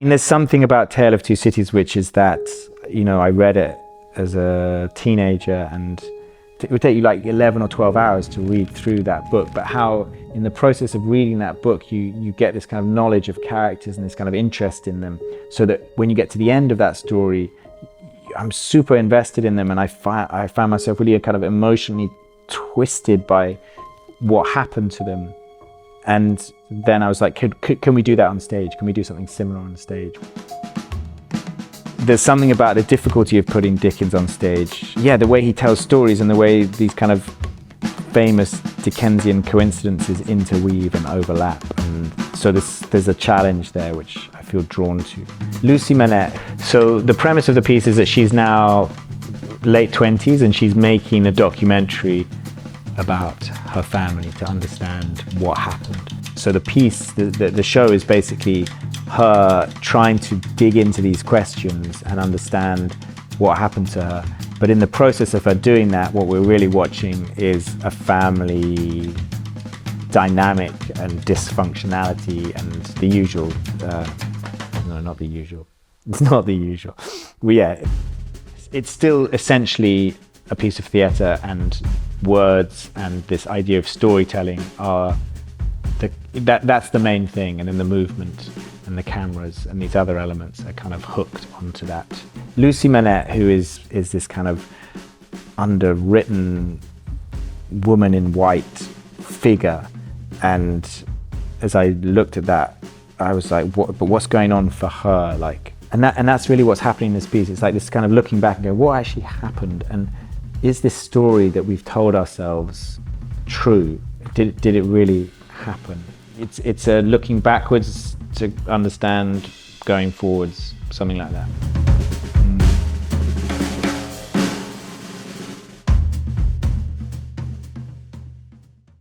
And there's something about Tale of Two Cities, which is that, you know, I read it as a teenager, and it would take you like 11 or 12 hours to read through that book, but how in the process of reading that book you get this kind of knowledge of characters and this kind of interest in them, so that when you get to the end of that story, I'm super invested in them, and I found myself really kind of emotionally twisted by what happened to them. And then I was like, can we do that on stage? Can we do something similar on stage? There's something about the difficulty of putting Dickens on stage. Yeah, the way he tells stories and the way these kind of famous Dickensian coincidences interweave and overlap. And so there's a challenge there which I feel drawn to. Lucie Manette. So the premise of the piece is that she's now late 20s and she's making a documentary about her family to understand what happened. So the piece, the show is basically her trying to dig into these questions and understand what happened to her. But in the process of her doing that, what we're really watching is a family dynamic and dysfunctionality and the usual, no, not the usual. It's not the usual. Well, yeah, it's still essentially a piece of theatre, and words and this idea of storytelling are that's the main thing, and then the movement and the cameras and these other elements are kind of hooked onto that. Lucie Manette, who is this kind of underwritten woman in white figure, and as I looked at that, I was like, but what's going on for her? Like, and that's really what's happening in this piece. It's like this kind of looking back and going, what actually happened? And is this story that we've told ourselves true? Did it really happen? It's a looking backwards to understand going forwards, something like that.